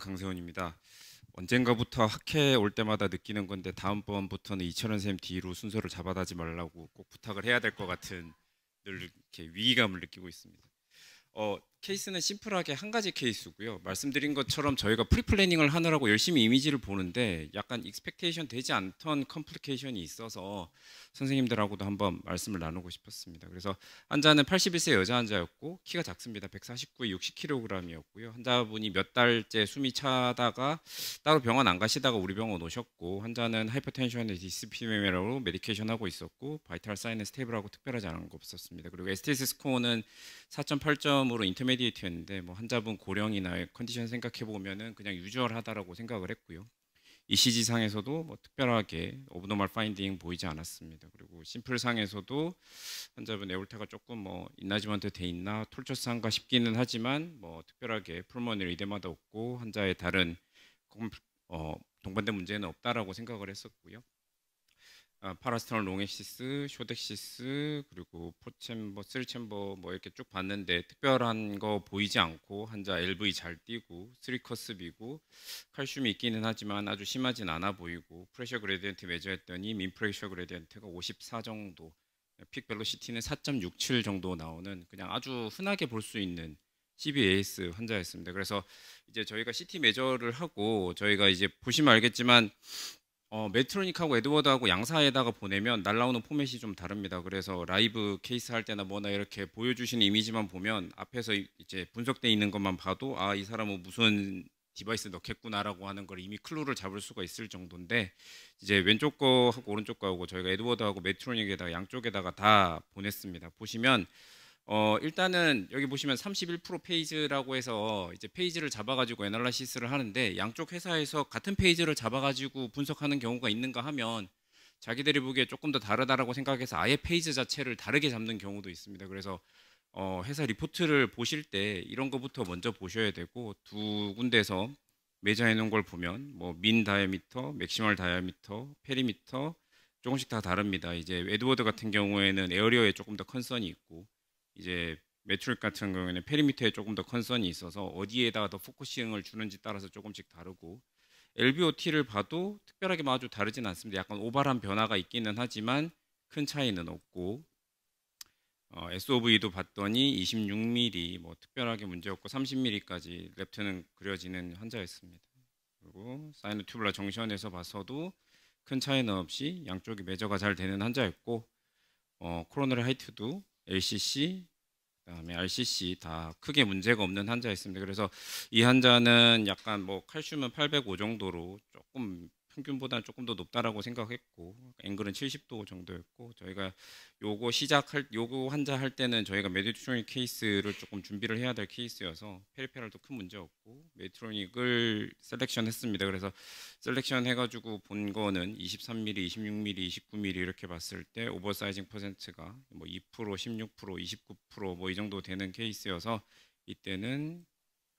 강세훈입니다. 언젠가부터 학회 올 때마다 느끼는 건데 다음번부터는 이철원 쌤 뒤로 순서를 잡아다지 말라고 꼭 부탁을 해야 될 것 같은 늘 이렇게 위기감을 느끼고 있습니다. 케이스는 심플하게 한 가지 케이스고요. 말씀드린 것처럼 저희가 프리플래닝을 하느라고 열심히 이미지를 보는데 약간 익스펙테이션 되지 않던 컴플리케이션이 있어서 선생님들하고도 한번 말씀을 나누고 싶었습니다. 그래서 환자는 81세 여자 환자였고 키가 작습니다. 149에 60kg이었고요. 환자분이 몇 달째 숨이 차다가 따로 병원 안 가시다가 우리 병원 오셨고, 환자는 하이퍼텐션에 디스피메라로 메디케이션 하고 있었고, 바이탈 사인은 스테이블하고 특별하지 않은 거 없었습니다. 그리고 STS 스코어는 4.8점으로 인터미디에이트였는데 뭐 환자분 고령이나 컨디션 생각해 보면은 그냥 유주얼하다라고 생각을 했고요. ECG 상에서도 뭐 특별하게 오브노멀 파인딩 보이지 않았습니다. 그리고 심플 상에서도 환자분 에올타가 조금 뭐 인나지먼트 돼 있나 톨처스한가 싶기는 하지만 뭐 특별하게 풀모너리 이데마도 없고 환자의 다른 동반된 문제는 없다라고 생각을 했었고요. 파라스터널 롱엑시스, 숏엑시스, 그리고 포챔버, 쓰리챔버 뭐 이렇게 쭉 봤는데 특별한 거 보이지 않고 환자 LV 잘 뛰고 3커스비고 칼슘이 있기는 하지만 아주 심하진 않아 보이고 프레셔 그레디언트 매저했더니 민 프레셔 그레디언트가 54 정도, 픽 벨로시티는 4.67 정도 나오는 그냥 아주 흔하게 볼 수 있는 CVAS 환자였습니다. 그래서 이제 저희가 CT 매저를 하고 저희가 이제 보시면 알겠지만 메트로닉하고 에드워드하고 양사에다가 보내면 날라오는 포맷이 좀 다릅니다. 그래서 라이브 케이스 할 때나 뭐나 이렇게 보여주시는 이미지만 보면 앞에서 이제 분석되어 있는 것만 봐도 이 사람은 무슨 디바이스 넣겠구나라고 하는 걸 이미 클루를 잡을 수가 있을 정도인데, 이제 왼쪽 거하고 오른쪽 거하고 저희가 에드워드하고 메트로닉에다가 양쪽에다가 다 보냈습니다. 보시면 일단은 여기 보시면 31% 페이지라고 해서 이제 페이지를 잡아가지고 애널라시스를 하는데, 양쪽 회사에서 같은 페이지를 잡아가지고 분석하는 경우가 있는가 하면 자기들이 보기에 조금 더 다르다라고 생각해서 아예 페이지 자체를 다르게 잡는 경우도 있습니다. 그래서 회사 리포트를 보실 때 이런 거부터 먼저 보셔야 되고, 두 군데서 매저해 놓은 걸 보면 뭐 민 다이아미터, 맥시멀 다이아미터, 페리미터 조금씩 다 다릅니다. 이제 에드워드 같은 경우에는 에어리어에 조금 더 컨선이 있고, 이제 매트릭 같은 경우에는 페리미터에 조금 더 컨선이 있어서 어디에다가 더 포커싱을 주는지 따라서 조금씩 다르고, LBOT를 봐도 특별하게 뭐 아주 다르진 않습니다. 약간 오발한 변화가 있기는 하지만 큰 차이는 없고, SOV도 봤더니 26mm 뭐 특별하게 문제 없고 30mm까지 랩트는 그려지는 환자였습니다. 그리고 사이노튜블라 정션에서 봐서도 큰 차이는 없이 양쪽이 매저가 잘 되는 환자였고, 코로너리 하이트도 LCC, 그다음에 RCC 다 크게 문제가 없는 환자였습니다. 그래서 이 환자는 약간 뭐 칼슘은 805 정도로 조금 평균보다는 조금 더 높다라고 생각했고, 앵글은 70도 정도였고, 저희가 요거 환자 할 때는 저희가 메디트로닉 케이스를 조금 준비를 해야 될 케이스여서 페리페랄도 큰 문제 없고 메디트로닉을 셀렉션 했습니다. 그래서 셀렉션 해가지고 본 거는 23mm, 26mm, 29mm 이렇게 봤을 때 오버사이징 퍼센트가 뭐 2%, 16%, 29%뭐 이 정도 되는 케이스여서 이때는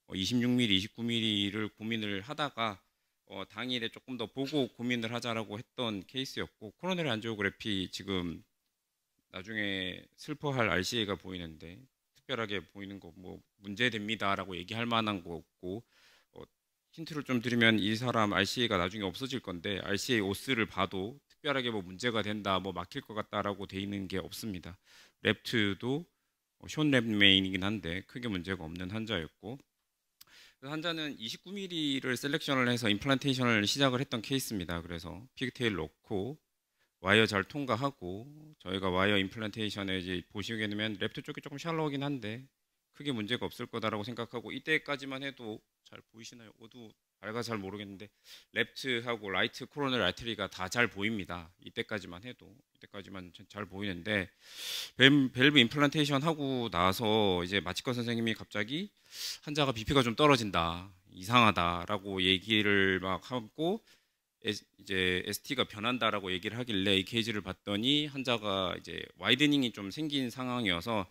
26mm, 29mm를 고민을 하다가 당일에 조금 더 보고 고민을 하자라고 했던 케이스였고, 코로너리 안지오그래피 지금 나중에 슬퍼할 RCA가 보이는데 특별하게 보이는 거 뭐 문제됩니다라고 얘기할 만한 거 없고, 힌트를 좀 드리면 이 사람 RCA가 나중에 없어질 건데 RCA 오스를 봐도 특별하게 뭐 문제가 된다, 뭐 막힐 것 같다라고 돼 있는 게 없습니다. 랩트도 숏 랩 메인이긴 한데 크게 문제가 없는 환자였고, 그 환자는 29mm를 셀렉션을 해서 임플란테이션을 시작을 했던 케이스입니다. 그래서 피그테일 넣고 와이어 잘 통과하고, 저희가 와이어 임플란테이션에 이제 보시게 되면 랩트 쪽이 조금 샬로우긴 한데 크게 문제가 없을 거다라고 생각하고, 이때까지만 해도 잘 보이시나요? 어두 밝아 잘 모르겠는데 랩트하고 라이트 코로널 아트리가 다 잘 보입니다. 이때까지만 해도 이때까지만 잘 보이는데 밸브 임플란테이션 하고 나서 이제 마취과 선생님이 갑자기 환자가 BP가 좀 떨어진다, 이상하다라고 얘기를 막 하고 이제 ST가 변한다라고 얘기를 하길래 이 케이지를 봤더니 환자가 이제 와이드닝이 좀 생긴 상황이어서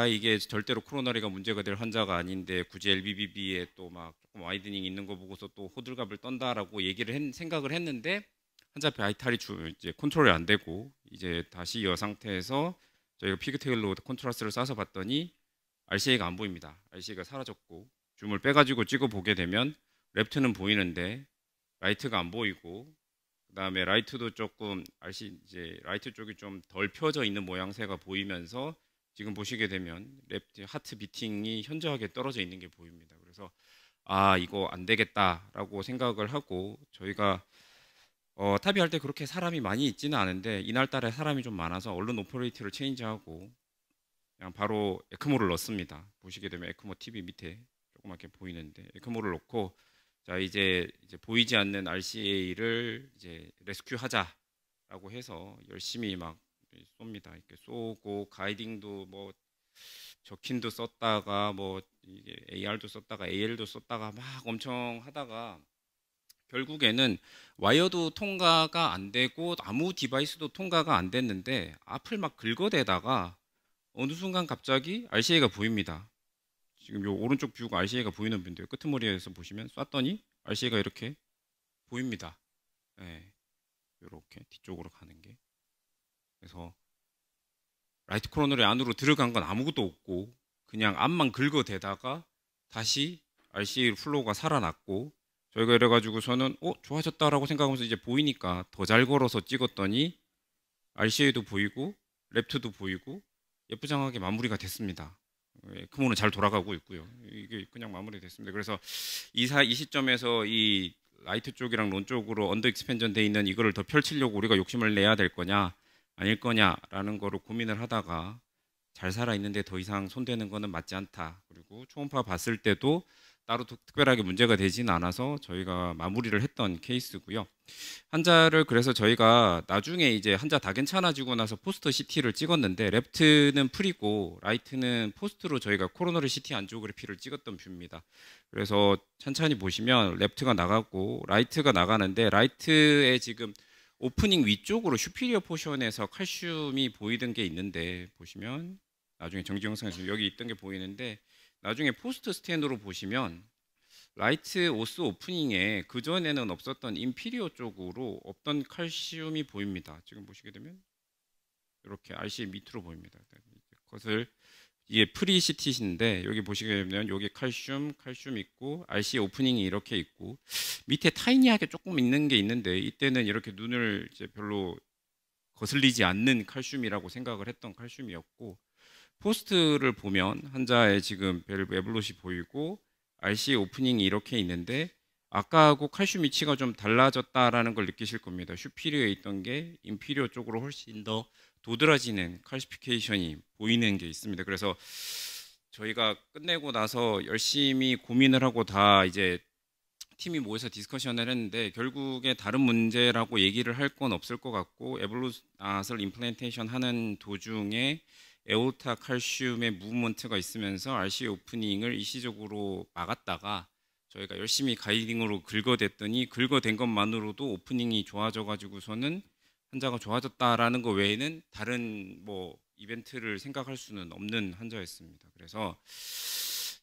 이게 절대로 코로나리가 문제가 될 환자가 아닌데 굳이 LBBB에 또 막 조금 와이드닝 있는 거 보고서 또 호들갑을 떤다라고 생각을 했는데, 환자 바이탈이 이제 컨트롤이 안 되고 이제 다시 이 상태에서 저희가 피그테일로 컨트라스를 쏴서 봤더니 RCA가 안 보입니다. RCA가 사라졌고 줌을 빼가지고 찍어 보게 되면 레프트는 보이는데 라이트가 안 보이고, 그다음에 라이트도 조금 이제 라이트 쪽이 좀 덜 펴져 있는 모양새가 보이면서 지금 보시게 되면 레프트 하트 비팅이 현저하게 떨어져 있는 게 보입니다. 그래서 아, 이거 안 되겠다라고 생각을 하고 저희가 탑의할 때 그렇게 사람이 많이 있지는 않은데 이날따라 사람이 좀 많아서 얼른 오퍼레이터를 체인지하고 그냥 바로 에크모를 넣습니다. 보시게 되면 에크모 TV 밑에 조그맣게 보이는데 에크모를 넣고, 자 이제 보이지 않는 RCA를 이제 레스큐 하자라고 해서 열심히 막 쏩니다. 이렇게 쏘고 가이딩도 뭐 저킨도 썼다가 뭐 이게 AR도 썼다가 AL도 썼다가 막 엄청 하다가 결국에는 와이어도 통과가 안 되고 아무 디바이스도 통과가 안 됐는데 앞을 막 긁어대다가 어느 순간 갑자기 RCA가 보입니다. 지금 요 오른쪽 뷰가 RCA가 보이는 뷰인데요. 끄트머리에서 보시면 쐈더니 RCA가 이렇게 보입니다. 네, 이렇게 뒤쪽으로 가는 게. 그래서 라이트 코너의 안으로 들어간 건 아무것도 없고 그냥 앞만 긁어대다가 다시 RCA 플로우가 살아났고, 저희가 이래가지고서는 좋아졌다라고 생각하면서 이제 보이니까 더 잘 걸어서 찍었더니 RCA도 보이고 랩트도 보이고 예쁘장하게 마무리가 됐습니다. 크모는 잘 돌아가고 있고요. 이게 그냥 마무리됐습니다. 그래서 이 시점에서 이 라이트 쪽이랑 론 쪽으로 언더 익스펜전 돼 있는 이거를 더 펼치려고 우리가 욕심을 내야 될 거냐 아닐 거냐라는 거를 고민을 하다가 잘 살아 있는데 더 이상 손대는 거는 맞지 않다. 그리고 초음파 봤을 때도 따로 특별하게 문제가 되지는 않아서 저희가 마무리를 했던 케이스고요. 한자를 그래서 저희가 나중에 이제 한자 다 괜찮아지고 나서 포스터 CT를 찍었는데 레프트는 프리고 라이트는 포스트로 저희가 코로너리 CT 안지오그래피를 찍었던 뷰입니다. 그래서 천천히 보시면 레프트가 나가고 라이트가 나가는데 라이트에 지금 오프닝 위쪽으로 슈피리어 포션에서 칼슘이 보이던 게 있는데 보시면 나중에 정지 영상에서 여기 있던 게 보이는데 나중에 포스트 스탠으로 보시면 라이트 오스 오프닝에 그전에는 없었던 인피리어 쪽으로 없던 칼슘이 보입니다. 지금 보시게 되면 이렇게 RCA 밑으로 보입니다. 그것을 이게 프리 CT인데 여기 보시게 되면 여기 칼슘 있고 RCA 오프닝이 이렇게 있고 밑에 타이니하게 조금 있는 게 있는데 이때는 이렇게 눈을 이제 별로 거슬리지 않는 칼슘이라고 생각을 했던 칼슘이었고, 포스트를 보면 한자에 지금 밸브 에블롯이 보이고 RCA 오프닝이 이렇게 있는데 아까하고 칼슘 위치가 좀 달라졌다라는 걸 느끼실 겁니다. 슈피리어에 있던 게 인피리어 쪽으로 훨씬 더 도드라지는 칼시피케이션이 보이는 게 있습니다. 그래서 저희가 끝내고 나서 열심히 고민을 하고 다 이제 팀이 모여서 디스커션을 했는데 결국에 다른 문제라고 얘기를 할 건 없을 것 같고, 에블롯을 임플란테이션 하는 도중에 에오타 칼슘의 무브먼트가 있으면서 RCA 오프닝을 일시적으로 막았다가 저희가 열심히 가이딩으로 긁어댔더니 긁어댄 것만으로도 오프닝이 좋아져 가지고서는 한자가 좋아졌다라는 거 외에는 다른 뭐 이벤트를 생각할 수는 없는 한자였습니다. 그래서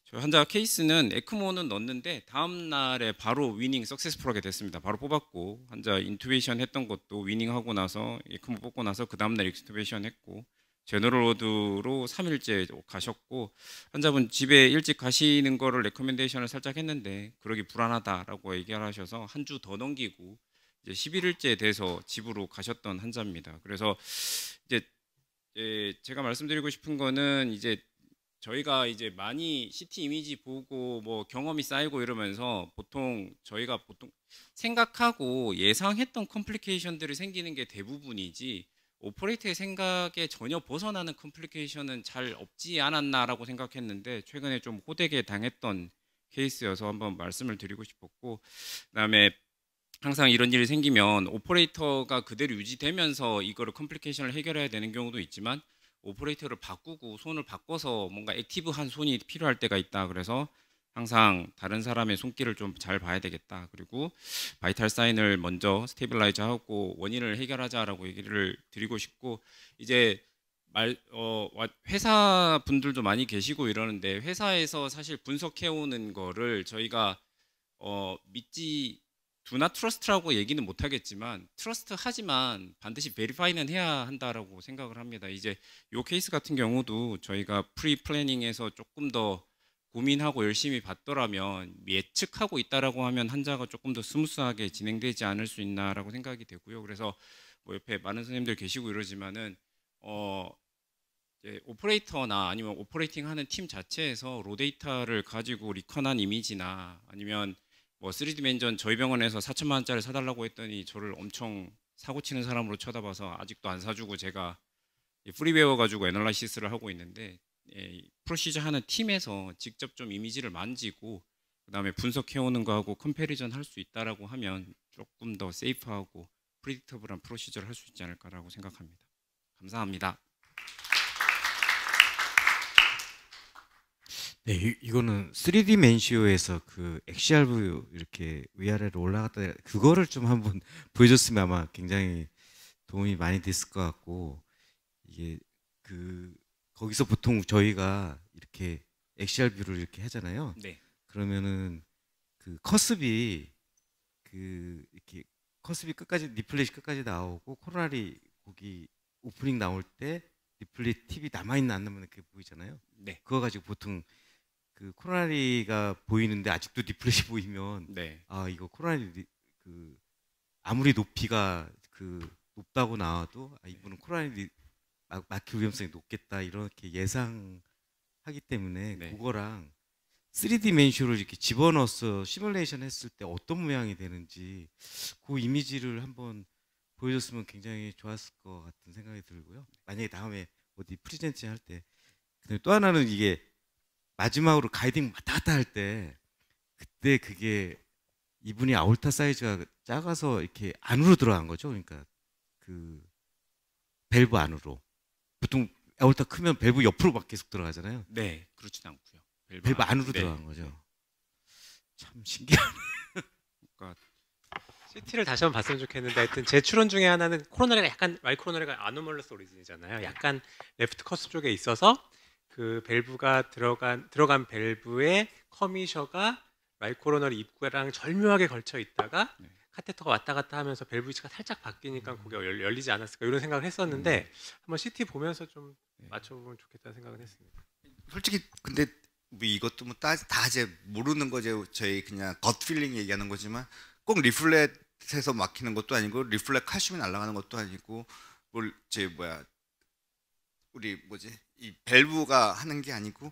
저희 한자 케이스는 에크모는 넣었는데 다음 날에 바로 위닝 석세스풀하게 됐습니다. 바로 뽑았고 한자 인투베이션 했던 것도 위닝하고 나서 에크모 뽑고 나서 그 다음 날 익스투베이션 했고 제너럴 워드로 3일째 가셨고, 환자분 집에 일찍 가시는 거를 레커멘데이션을 살짝 했는데 그러기 불안하다라고 얘기를 하셔서 한 주 더 넘기고 이제 11일째 돼서 집으로 가셨던 환자입니다. 그래서 이제 제가 말씀드리고 싶은 거는 이제 저희가 이제 많이 CT 이미지 보고 뭐 경험이 쌓이고 이러면서 저희가 보통 생각하고 예상했던 컴플리케이션들이 생기는 게 대부분이지 오퍼레이터의 생각에 전혀 벗어나는 컴플리케이션은 잘 없지 않았나라고 생각했는데 최근에 좀 호되게 당했던 케이스여서 한번 말씀을 드리고 싶었고, 그다음에 항상 이런 일이 생기면 오퍼레이터가 그대로 유지되면서 이거를 컴플리케이션을 해결해야 되는 경우도 있지만 오퍼레이터를 바꾸고 손을 바꿔서 뭔가 액티브한 손이 필요할 때가 있다. 그래서 항상 다른 사람의 손길을 좀 잘 봐야 되겠다. 그리고 바이탈 사인을 먼저 스테빌라이저 하고 원인을 해결하자라고 얘기를 드리고 싶고, 이제 회사 분들도 많이 계시고 이러는데 회사에서 사실 분석해 오는 거를 저희가 믿지 두나 트러스트라고 얘기는 못 하겠지만 트러스트 하지만 반드시 베리파이는 해야 한다라고 생각을 합니다. 이제 요 케이스 같은 경우도 저희가 프리 플래닝에서 조금 더 고민하고 열심히 봤더라면 예측하고 있다라고 하면 한자가 조금 더 스무스하게 진행되지 않을 수 있나라고 생각이 되고요. 그래서 뭐 옆에 많은 선생님들 계시고 이러지만은 이제 오퍼레이터나 아니면 오퍼레이팅하는 팀 자체에서 로 데이터를 가지고 리컨한 이미지나 아니면 뭐 3D 맨전 저희 병원에서 4천만 원짜리 사달라고 했더니 저를 엄청 사고 치는 사람으로 쳐다봐서 아직도 안 사주고 제가 프리웨어 가지고 애널라이시스를 하고 있는데 프로시저 하는 팀에서 직접 좀 이미지를 만지고 그다음에 분석해오는 거하고 컴패리전 할 수 있다라고 하면 조금 더 세이프하고 프리딕터블한 프로시저를 할 수 있지 않을까라고 생각합니다. 감사합니다. 네, 이거는 3D 맨시오에서 그 엑시알 뷰 이렇게 위아래로 올라갔다 그거를 좀 한번 보여줬으면 아마 굉장히 도움이 많이 됐을 것 같고 이게 그 거기서 보통 저희가 이렇게 엑시알 뷰를 이렇게 하잖아요. 네. 그러면은 그 커습이 그 이렇게 커습이 끝까지 리플렛이 끝까지 나오고 코로나리 거기 오프닝 나올 때 리플렛 팁이 남아있나 안 남아있나 그게 보이잖아요. 네. 그거 가지고 보통 그 코로나리가 보이는데 아직도 리플렛이 보이면 네. 아 이거 코로나리 그 아무리 높이가 그 높다고 나와도 아, 이분은 코로나리 막힐 위험성이 높겠다 이렇게 예상하기 때문에 네. 그거랑 3D 맨쇼를 이렇게 집어넣어서 시뮬레이션 했을 때 어떤 모양이 되는지 그 이미지를 한번 보여줬으면 굉장히 좋았을 것 같은 생각이 들고요. 만약에 다음에 어디 프리젠트 할 때. 근데 또 하나는 이게 마지막으로 가이딩 왔다 갔다 할 때 그때 그게 이분이 아울타 사이즈가 작아서 이렇게 안으로 들어간 거죠. 그러니까 그 밸브 안으로. 보통 아울타 크면 밸브 옆으로 막 계속 들어가잖아요. 네, 그렇진 않고요. 밸브 안으로 네. 들어간 거죠. 참 신기하네. 그러니까 CT를 다시 한번 봤으면 좋겠는데 하여튼 제 추론 중에 하나는 코로나리가 약간 Y 코로나리가 아노멀러스 오리진이잖아요. 약간 레프트 커스 쪽에 있어서 그 밸브가 들어간 밸브의 커미셔가 Y 코로너리 입구랑 절묘하게 걸쳐 있다가 네. 카테터가 왔다 갔다 하면서 밸브 위치가 살짝 바뀌니까 그게 열리지 않았을까 이런 생각을 했었는데 한번 CT 보면서 좀 맞춰보면 좋겠다는 생각을 했습니다. 솔직히 근데 뭐 이것도 뭐 다 이제 모르는 거죠. 저희 그냥 겉 필링 얘기하는 거지만 꼭 리플렛에서 막히는 것도 아니고 리플렛 칼슘이 날아가는 것도 아니고 우리 이 밸브가 하는 게 아니고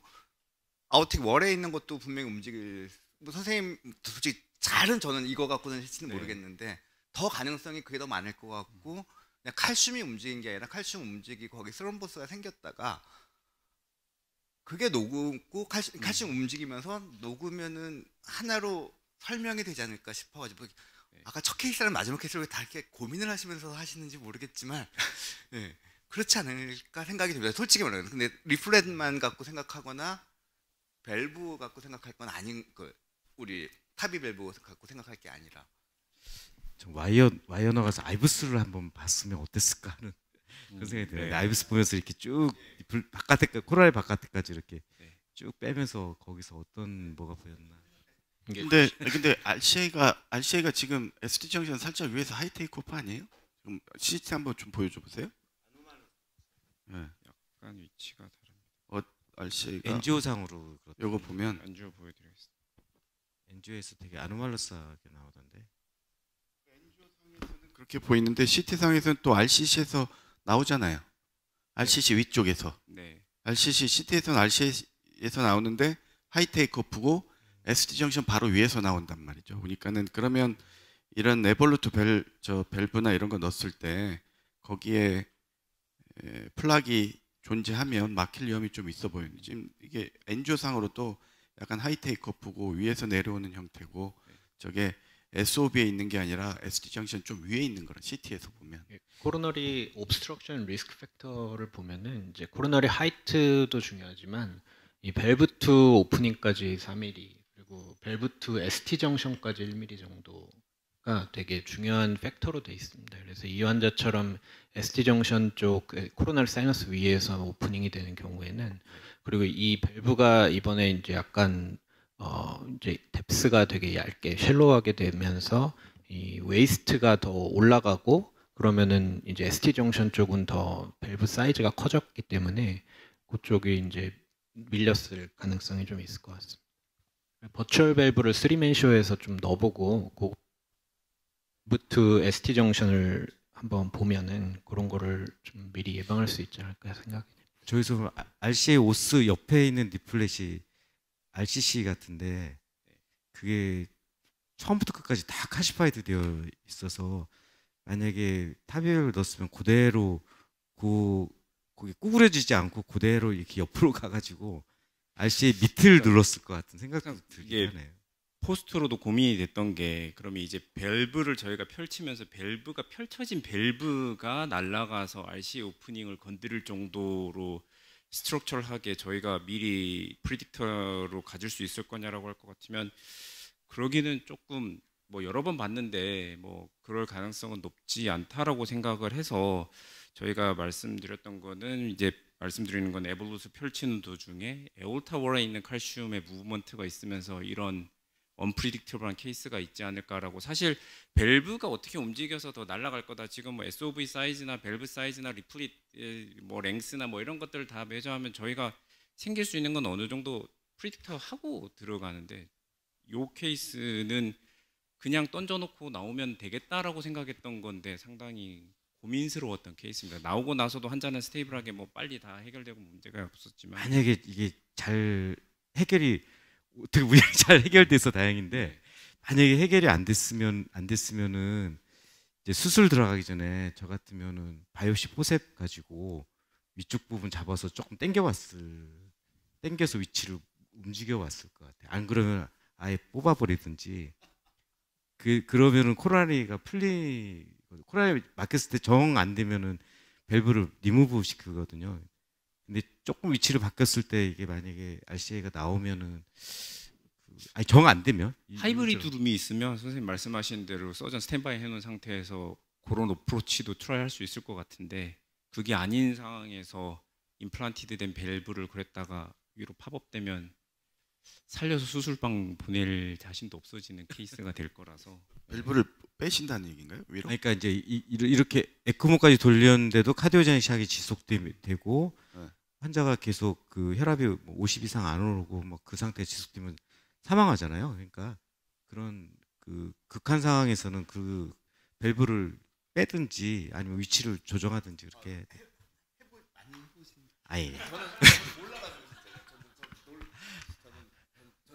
아우팅 월에 있는 것도 분명히 움직일 뭐 선생님 솔직히 잘은 저는 이거 갖고는 실지는 모르겠는데 더 가능성이 그게 더 많을 것 같고 그냥 칼슘이 움직인 게 아니라 칼슘 움직이고 거기 스럼보스가 생겼다가 그게 녹고 칼슘 움직이면서 녹으면은 하나로 설명이 되지 않을까 싶어가지고 아까 첫 케이스랑 마지막 케이스를 다 이렇게 고민을 하시면서 하시는지 모르겠지만 네, 그렇지 않을까 생각이 듭니다. 솔직히 말하면 근데 리플렛만 갖고 생각하거나 밸브 갖고 생각할 건 아닌 그 우리 타비 밸브 갖고 생각할 게 아니라 좀 와이어너 가서 아이브스를 한번 봤으면 어땠을까 하는 그런 생각이 들어요. 네. 아이브스 보면서 이렇게 쭉 바깥에 코랄 바깥에까지 이렇게 네. 쭉 빼면서 거기서 어떤 뭐가 보였나. 근데 RCA가 지금 SD 정션 살짝 위에서 하이 테이크오프 아니에요? 좀 CT 한번 좀 보여줘 보세요. 네. 약간 위치가 다릅니다. RCA가 NGO 상으로 요거 보면 안주 보여드리겠습니다. NGO에서 되게 아노말러스하게 나오던데. 그렇게 보이는데 CT 상에서는 또 RCC에서 나오잖아요. RCC 위쪽에서. 네. RCC CT에서는 RCC에서 나오는데 하이 테이크오프고 SD 정션 바로 위에서 나온단 말이죠. 그러니까는 그러면 이런 에볼루트 밸브나 이런 거 넣었을 때 거기에 플락이 존재하면 막힐 위험이 좀 있어 보이는데 지금 이게 엔조상으로도 약간 하이 테이크오프고 위에서 내려오는 형태고 저게 SOB에 있는 게 아니라 SD 정션 좀 위에 있는 거라 CT에서 보면 코로너리 옵스트럭션 리스크 팩터를 보면은 이제 코로너리 하이트도 중요하지만 이 밸브 투 오프닝까지 4mm 그리고 밸브 투 ST 정션까지 1mm 정도가 되게 중요한 팩터로 돼 있습니다. 그래서 이 환자처럼 ST 정션 쪽 코로너리 사이너스 위에서 오프닝이 되는 경우에는 그리고 이 밸브가 이번에 이제 약간 이제 뎁스가 되게 얇게 쉘로하게 되면서 이 웨이스트가 더 올라가고 그러면은 이제 ST 정션 쪽은 더 밸브 사이즈가 커졌기 때문에 그쪽이 이제 밀렸을 가능성이 좀 있을 것 같습니다. 버추얼 밸브를 3맨쇼에서 좀 넣어보고 부트 ST 정션을 한번 보면은 그런 거를 좀 미리 예방할 수 있지 않을까 생각이 됩니다. 저기서 RCA 오스 옆에 있는 리플렛이 RCC 같은데 그게 처음부터 끝까지 다 카시파이드 되어 있어서 만약에 탑이어를 넣었으면 그대로 거기 구부러지지 않고 그대로 이렇게 옆으로 가가지고 RCA 밑을 눌렀을 것 같은 생각도 들긴 하네요. 포스트로도 고민이 됐던 게 그러면 이제 밸브를 저희가 펼치면서 밸브가 펼쳐진 밸브가 날아가서 RCA 오프닝을 건드릴 정도로 스트럭처럴하게 저희가 미리 프리딕터로 가질 수 있을 거냐라고 할 것 같으면 그러기는 조금 뭐 여러 번 봤는데 뭐 그럴 가능성은 높지 않다라고 생각을 해서 저희가 말씀드렸던 거는 이제 말씀드리는 건 에볼루트 펼치는 도중에 에올타 월에 있는 칼슘의 무브먼트가 있으면서 이런 언프리딕터블한 케이스가 있지 않을까라고. 사실 밸브가 어떻게 움직여서 더 날아갈 거다. 지금 뭐 SOV 사이즈나 밸브 사이즈나 리플릿 뭐 랭스나 뭐 이런 것들을 다 매저하면 저희가 생길 수 있는 건 어느 정도 프리딕터 하고 들어가는데 요 케이스는 그냥 던져놓고 나오면 되겠다라고 생각했던 건데 상당히 고민스러웠던 케이스입니다. 나오고 나서도 환자는 스테이블하게 뭐 빨리 다 해결되고 문제가 없었지만 만약에 이게 잘 해결이 어떻게 우연히 잘 해결돼서 다행인데 만약에 해결이 안 됐으면은 이제 수술 들어가기 전에 저 같으면은 바이옵시 포셉 가지고 위쪽 부분 잡아서 조금 당겨서 위치를 움직여 왔을 것 같아요. 안 그러면 아예 뽑아버리든지 그러면은 코로나리가 코로나리 막혔을 때 정 안 되면은 밸브를 리무브 시키거든요. 근데 조금 위치를 바뀌었을 때 이게 만약에 RCA가 나오면은 정 안 되면 하이브리드 룸이 있으면 선생님 말씀하신 대로 서전 스탠바이 해놓은 상태에서 그런 어프로치도 트라이 할 수 있을 것 같은데 그게 아닌 상황에서 임플란티드 된 밸브를 그랬다가 위로 팝업되면 살려서 수술방 보낼 자신도 없어지는 케이스가 될 거라서 밸브를 빼신다는 얘기인가요? 위로? 그러니까 이제 이렇게 에크모까지 돌렸는데도 카디오제닉 샥이 지속되고 네. 환자가 계속 그 혈압이 50 이상 안 오르고 뭐 그 상태에 지속되면 사망하잖아요. 그러니까 그런 그 극한 상황에서는 그 밸브를 빼든지 아니면 위치를 조정하든지 그렇게. 아예.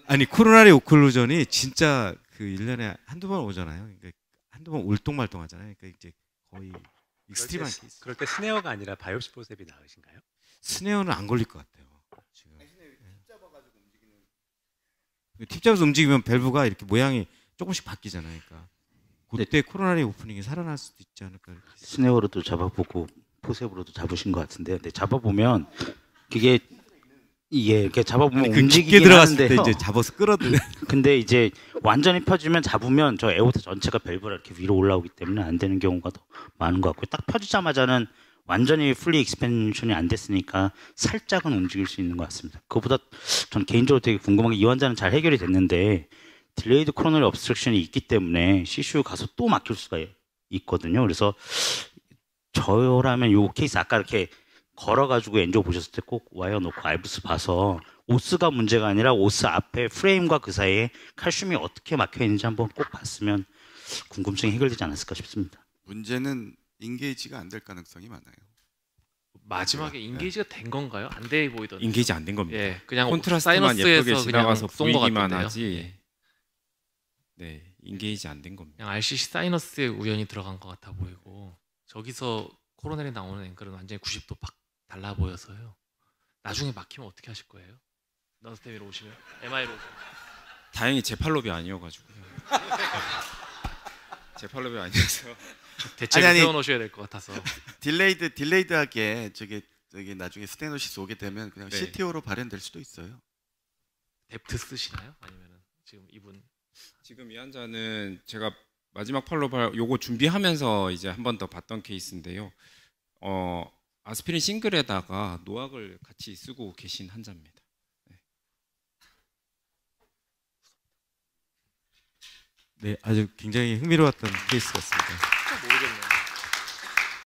아니 코로나리 오클루전이 진짜 그 1년에 한두 번 오잖아요. 그러니까 한두 번 울똥말똥하잖아요. 그러니까 이제 거의 익스트림한 케이스. 그럴 때 스네어가 아니라 바이옵시 포셉이 나으신가요? 스네어는 안 걸릴 것 같아요. 지금. 팁 잡아서 움직이면 밸브가 이렇게 모양이 조금씩 바뀌잖아요. 그러니까 그때 코로나리 오프닝이 살아날 수도 있지 않을까. 스네어로도 잡아보고 포셉으로도 잡으신 것 같은데, 근데 잡아보면 이게 이렇게 잡아보면 움직이긴 들어갔을 때 하는데요. 이제 잡아서 끌어들. 근데 이제 완전히 펴지면 잡으면 저 에오타 전체가 밸브가 이렇게 위로 올라오기 때문에 안 되는 경우가 더 많은 것 같고, 딱 펴지자마자는 완전히 풀리 익스펜션이 안 됐으니까 살짝은 움직일 수 있는 것 같습니다. 그것보다 전 개인적으로 되게 궁금한 게 이 환자는 잘 해결이 됐는데 딜레이드 코로너리 obstruction이 있기 때문에 CCU 가서 또 막힐 수가 있거든요. 그래서 저라면 이 케이스 아까 이렇게 걸어가지고 엔조 보셨을 때 꼭 와이어 놓고 알부스 봐서 오스가 문제가 아니라 오스 앞에 프레임과 그 사이에 칼슘이 어떻게 막혀 있는지 한번 꼭 봤으면 궁금증이 해결되지 않았을까 싶습니다. 문제는 인게이지가 안 될 가능성이 많아요. 마지막에 인게이지가 된 건가요? 안 돼 보이던데. 인게이지 안 된 겁니다. 예, 그냥 콘트라스트만 예쁘게 사이너스에서 지나가서 그냥 쏜것 보이기만 같은데요. 하지. 네, 인게이지 안 된 겁니다. 그냥 RCC 사이너스에 우연히 들어간 것 같아 보이고 저기서 코로넬이 나오는 앵글은 완전히 90도 팍 달라 보여서요. 나중에 막히면 어떻게 하실 거예요? 넌스테미로 오시면? MI로 오시면? 다행히 제 팔로비 아니어가지고요. 제 팔로비 아니어서. 대책을 세워놓으셔야 될 것 같아서. 딜레이드하게 저기 나중에 스테노시스 오게 되면 그냥 네. CTO로 발현될 수도 있어요. 뎁트 쓰시나요? 아니면은 지금 이분 지금 이 환자는 제가 마지막 팔로바 요거 준비하면서 이제 한 번 더 봤던 케이스인데요. 아스피린 싱글에다가 노악을 같이 쓰고 계신 환자입니다. 네, 아주 굉장히 흥미로웠던 케이스 같습니다.